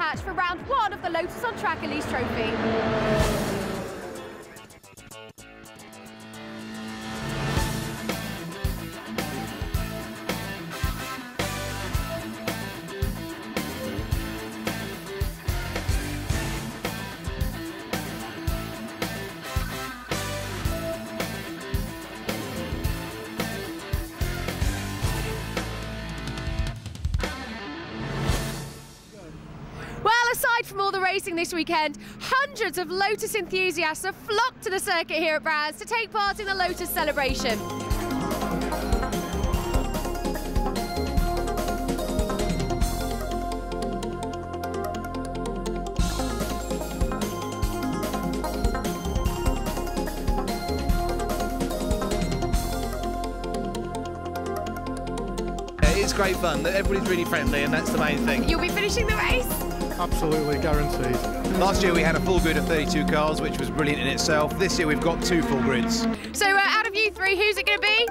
Hatch for round 1 of the Lotus on Track Elise Trophy. Aside from all the racing this weekend, hundreds of Lotus enthusiasts have flocked to the circuit here at Brands to take part in the Lotus celebration. It's great fun. Everybody's really friendly, and that's the main thing. You'll be finishing the race? Absolutely, guaranteed. Last year we had a full grid of 32 cars, which was brilliant in itself. This year we've got 2 full grids. So out of you 3, who's it going to be?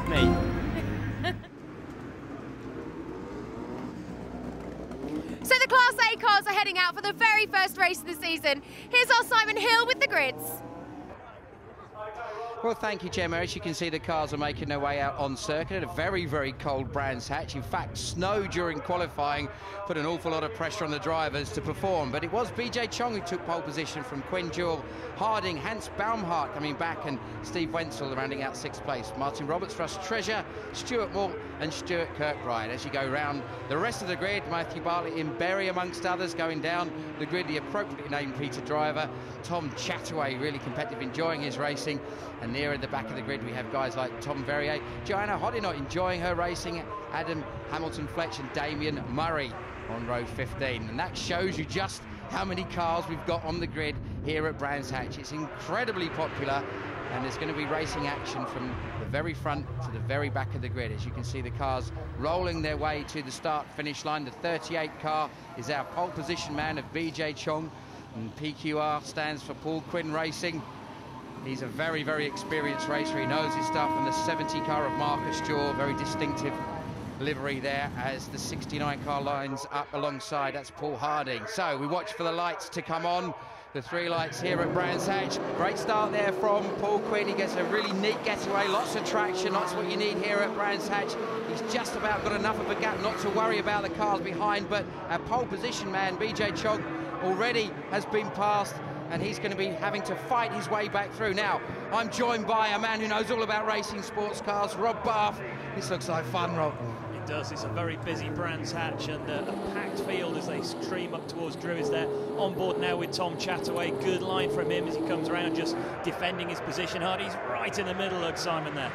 Me. So the Class A cars are heading out for the very first race of the season. Here's our Simon Hill with the grids. Well, thank you, Gemma. As you can see, the cars are making their way out on circuit at a very, very cold Brands Hatch. In fact, snow during qualifying put an awful lot of pressure on the drivers to perform. But it was BJ Chong who took pole position from Quinn Jewell, Harding, Hans Baumhart coming back, and Steve Wenzel rounding out 6th place. Martin Roberts, Russ Treasure, Stuart Moore and Stuart Kirkbride. As you go round the rest of the grid, Matthew Bartlett in Berry amongst others going down the grid, the appropriately named Peter Driver, Tom Chataway really competitive, enjoying his racing. And near in the back of the grid we have guys like Tom Verrier, Joanna Hodinot enjoying her racing, Adam Hamilton-Fletch and Damien Murray on row 15. And that shows you just how many cars we've got on the grid here at Brands Hatch. It's incredibly popular, and there's going to be racing action from the very front to the very back of the grid. As you can see, the cars rolling their way to the start-finish line. The 38 car is our pole position man of BJ Chong, and PQR stands for Paul Quinn Racing. He's a very, very experienced racer. He knows his stuff. And the 70 car of Marcus Jaw, very distinctive livery there as the 69 car lines up alongside. That's Paul Harding. So we watch for the lights to come on. The 3 lights here at Brands Hatch. Great start there from Paul Quinn. He gets a really neat getaway, lots of traction. That's what you need here at Brands Hatch. He's just about got enough of a gap not to worry about the cars behind, but our pole position man, BJ Chong, already has been passed, and he's going to be having to fight his way back through. Now, I'm joined by a man who knows all about racing sports cars, Rob Bath. This looks like fun, Rob. It does. It's a very busy Brands Hatch, and a packed field as they stream up towards Druids there. On board now with Tom Chataway. Good line from him as he comes around, just defending his position hard. He's right in the middle of Simon there.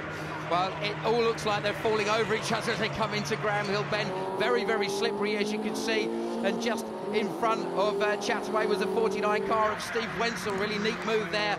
Well, it all looks like they're falling over each other as they come into Graham Hill Bend. Very, very slippery, as you can see. And just in front of Chataway was a 49 car of Steve Wenzel. Really neat move there.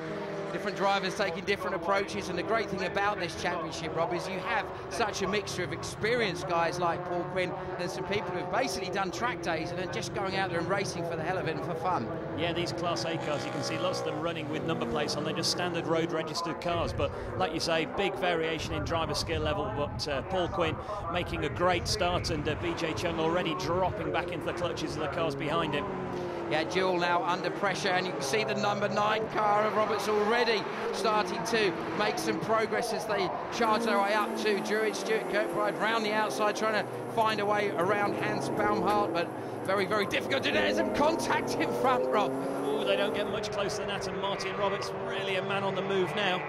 Different drivers taking different approaches, and the great thing about this championship, Rob, is you have such a mixture of experienced guys like Paul Quinn and some people who've basically done track days and are just going out there and racing for the hell of it and for fun. Yeah, these Class A cars, you can see lots of them running with number plates on. They're just standard road registered cars, but like you say, big variation in driver skill level. But Paul Quinn making a great start, and BJ Chung already dropping back into the clutches of the cars behind him. Yeah, Jewel now under pressure, and you can see the number 9 car of Roberts already starting to make some progress as they charge their way up to Druid. Stuart Kirkbride round the outside, trying to find a way around Hans Baumhart, but very, very difficult. There's some contact in front, Rob. Oh, they don't get much closer than that, and Martin Roberts really a man on the move now.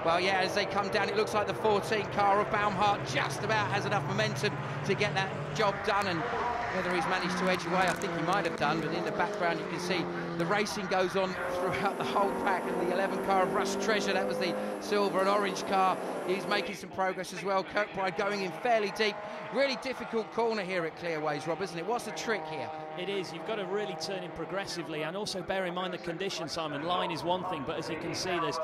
Well, yeah, as they come down, it looks like the 14 car of Baumhart just about has enough momentum to get that job done, and whether he's managed to edge away, I think he might have done, but in the background you can see the racing goes on throughout the whole pack, and the 11 car of Russ Treasure, that was the silver and orange car, he's making some progress as well. Kirkbride going in fairly deep. Really difficult corner here at Clearways, Rob, isn't it? What's the trick here? It is. You've got to really turn in progressively, and also bear in mind the conditions, Simon. Line is one thing, but as you can see, there's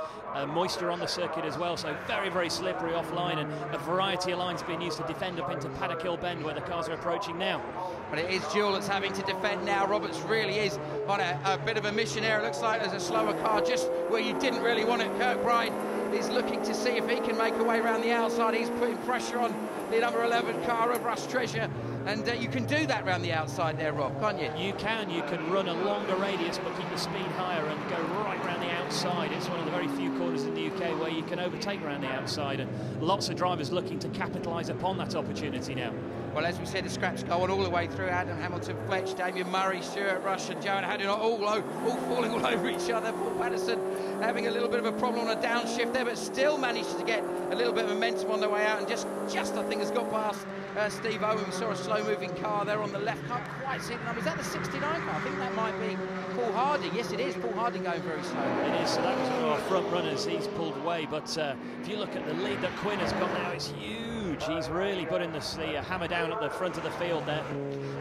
moisture on the circuit as well, so very, very slippery offline, and a variety of lines being used to defend up into Paddock Hill Bend, where the cars are approaching now. But it is Jewel that's having to defend now. Roberts really is on a bit of a mission here. It looks like there's a slower car just where you didn't really want it. Kirkbride is looking to see if he can make a way around the outside. He's putting pressure on the number 11 car of Rush Treasure, and you can do that around the outside there, Rob, can't you? You can run a longer radius but keep the speed higher and go right around the outside. It's one of the very few corners in the UK where you can overtake around the outside, and lots of drivers looking to capitalise upon that opportunity now. Well, as we said, the scraps go on all the way through. Adam Hamilton, Fletch, Damien Murray, Stuart Rush and Joan Haddon all falling all over each other. Paul Patterson having a little bit of a problem on a downshift there, but still managed to get a little bit of momentum on the way out, and just I think has got past Steve Owen. We saw a slow-moving car there on the left. Can't quite see the number. Is that the 69 car? I think that might be Paul Harding. Yes, it is. Paul Harding going very slow. It is. So that was one of our front runners. He's pulled away, but if you look at the lead that Quinn has got now, it's huge. He's really putting the hammer down at the front of the field there.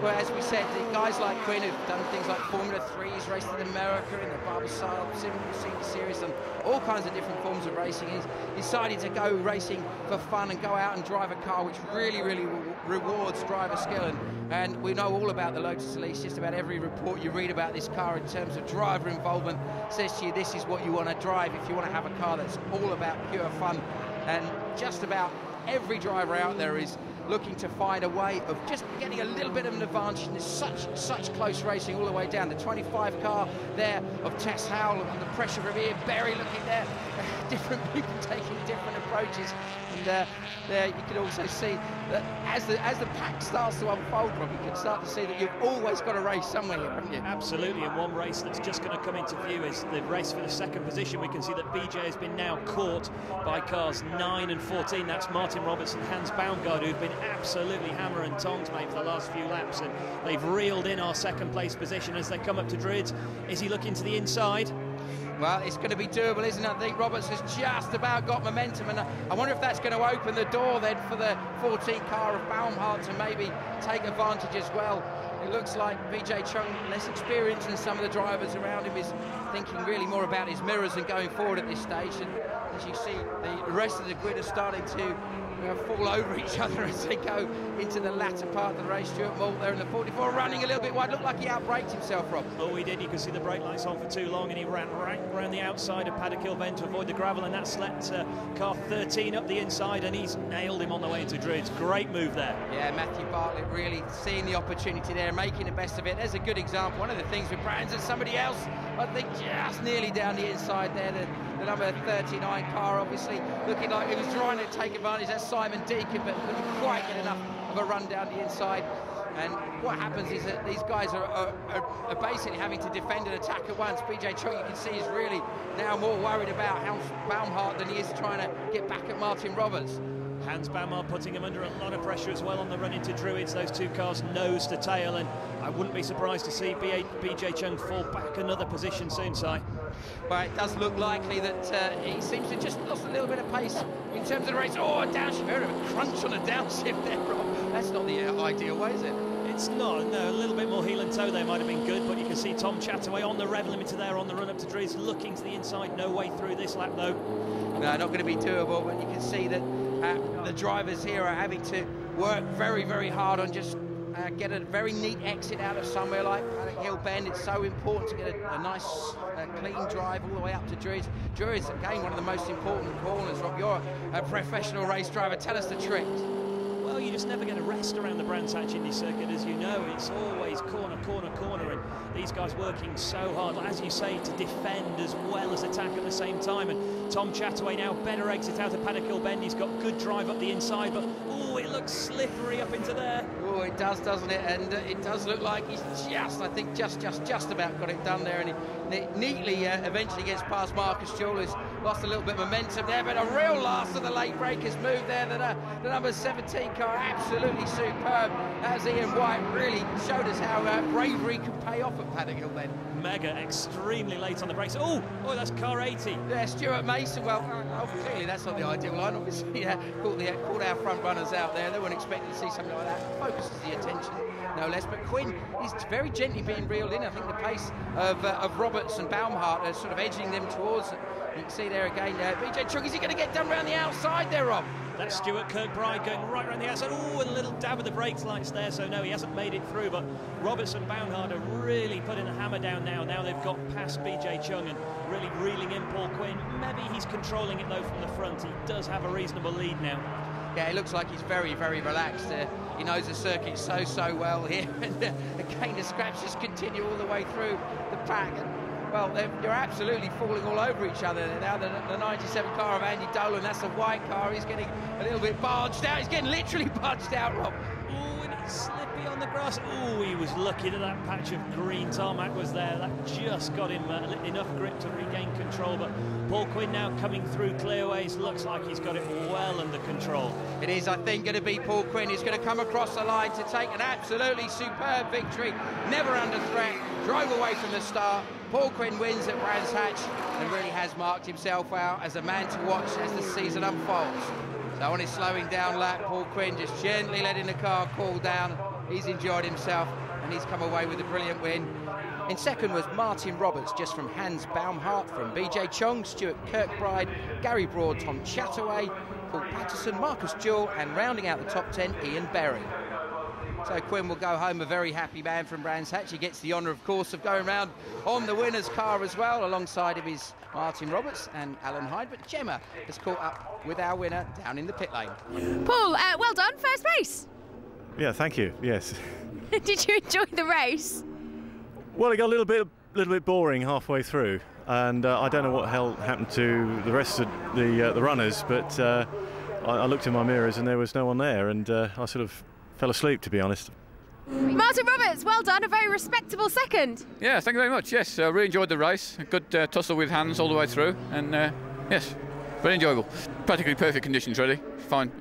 Well, as we said, the guys like Quinn who've done things like Formula 3s, raced in America in the Barbasol Senior Series, and all kinds of different forms of racing. He's decided to go racing for fun and go out and drive a car which really rewards driver skill. And we know all about the Lotus Elise. Just about every report you read about this car in terms of driver involvement says to you this is what you want to drive if you want to have a car that's all about pure fun. And just about every driver out there is looking to find a way of just getting a little bit of an advantage in this such close racing all the way down. The 25 car there of Tess Howell under pressure from Ian Berry looking there. Different people taking different approaches, and there you can also see that as the pack starts to unfold, Rob, you can start to see that you've always got a race somewhere here, haven't you? Absolutely, and one race that's just going to come into view is the race for the second position. We can see that BJ has been now caught by cars 9 and 14. That's Martin Roberts and Hans Baumgart, who've been absolutely hammer and tongs, mate, for the last few laps, and they've reeled in our second place position as they come up to Druids. Is he looking to the inside? Well, it's going to be doable, isn't it? I think Roberts has just about got momentum, and I wonder if that's going to open the door then for the 14 car of Baumhart to maybe take advantage as well. It looks like BJ Chung, less experienced than some of the drivers around him, is thinking really more about his mirrors and going forward at this stage. And as you see, the rest of the grid are starting to fall over each other as they go into the latter part of the race. Stuart Moult there in the 44 running a little bit wide. Looked like he outbraked himself, Rob. Oh, he did. You can see the brake lights on for too long, and he ran right around the outside of Paddock Hill Bend to avoid the gravel, and that's let car 13 up the inside, and he's nailed him on the way into Druids. Great move there. Yeah, Matthew Bartlett really seeing the opportunity there, making the best of it. There's a good example. One of the things with Brands and somebody else, I think, just nearly down the inside there. The number 39 car, obviously, looking like he was trying to take advantage. That's Simon Deacon, but couldn't quite get enough of a run down the inside. And what happens is that these guys are basically having to defend and attack at once. BJ Chung, you can see, is really now more worried about Hans Baumhart than he is trying to get back at Martin Roberts. Hans Baumhart putting him under a lot of pressure as well on the run into Druids. Those two cars nose to tail, and I wouldn't be surprised to see BJ Chung fall back another position soon, Si. Well, it does look likely that he seems to just lost a little bit of pace in terms of the race. Oh, a downshift, a bit of a crunch on a downshift there, Rob. That's not the ideal way, is it? It's not, no. A little bit more heel and toe there might have been good, but you can see Tom Chataway on the rev limiter there on the run up to Druids, looking to the inside. No way through this lap, though. No, not going to be doable, but you can see that the drivers here are having to work very hard on just get a very neat exit out of somewhere like Paddock Hill Bend. It's so important to get a nice clean drive all the way up to Druids. Druids, again, one of the most important corners. Rob, you're a professional race driver. Tell us the trick. Well, you just never get a rest around the Brands Hatch Indy circuit, as you know. It's always corner, and these guys working so hard, as you say, to defend as well as attack at the same time. And Tom Chataway now better exit out of Paddock Hill Bend. He's got good drive up the inside, but oh, it looks slippery up into there. Oh, it does, doesn't it? And it does look like he's just about got it done there, and he neatly eventually gets past Marcus Jewell, who's lost a little bit of momentum there, but a real last of the late breakers move there. The number 17 car, absolutely superb, as Ian White really showed us how bravery can pay off at Paddock Hill Bend. Mega, extremely late on the brakes. Oh, that's car 80. Yeah, Stuart Mason. Well, clearly that's not the ideal line. Obviously, called our front runners out there. They weren't expecting to see something like that. Focuses the attention, no less. But Quinn is very gently being reeled in. I think the pace of Roberts and Baumhart are sort of edging them towards You can see there again, BJ Chung, is he going to get done around the outside there, Rob? That's Stuart Kirkbride going right around the outside. Oh, and a little dab of the brakes lights there, so no, he hasn't made it through, but Roberts and Bownhard are really putting the hammer down now. Now they've got past BJ Chung and really reeling in Paul Quinn. Maybe he's controlling it, though, from the front. He does have a reasonable lead now. Yeah, it looks like he's very, very relaxed. He knows the circuit so well here. And again, the scratches continue all the way through the pack. And, well, they're absolutely falling all over each other. Now the 97 car of Andy Dolan, that's the white car. He's getting a little bit barged out. He's getting literally barged out, Rob. Oh, and it's slippy on the grass. Oh, he was lucky that that patch of green tarmac was there. That just got him enough grip to regain control. But Paul Quinn now coming through clearways. Looks like he's got it well under control. It is, I think, going to be Paul Quinn. He's going to come across the line to take an absolutely superb victory. Never under threat. Drove away from the start. Paul Quinn wins at Brands Hatch and really has marked himself out as a man to watch as the season unfolds. So on his slowing down lap, Paul Quinn just gently letting the car cool down. He's enjoyed himself and he's come away with a brilliant win. In second was Martin Roberts, just from Hans Baumhart, from BJ Chung, Stuart Kirkbride, Gary Broad, Tom Chataway, Paul Patterson, Marcus Jewell, and rounding out the top 10, Ian Berry. So Quinn will go home a very happy man from Brands Hatch. He gets the honour, of course, of going round on the winner's car as well. Alongside him is Martin Roberts and Alan Hyde. But Gemma has caught up with our winner down in the pit lane. Paul, well done, first race. Yeah, thank you. Yes. Did you enjoy the race? Well, it got a little bit boring halfway through, and I don't know what hell happened to the rest of the runners, but I looked in my mirrors and there was no one there, and I sort of fell asleep, to be honest. Martin Roberts, well done, a very respectable second. Yeah, thank you very much. Yes, I really enjoyed the race. A good tussle with Hans all the way through, and yes, very enjoyable. Practically perfect conditions, really. Fine.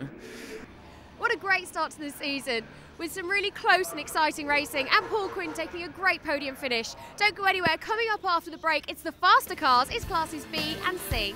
What a great start to the season, with some really close and exciting racing, and Paul Quinn taking a great podium finish. Don't go anywhere. Coming up after the break, it's the faster cars. It's classes B and C.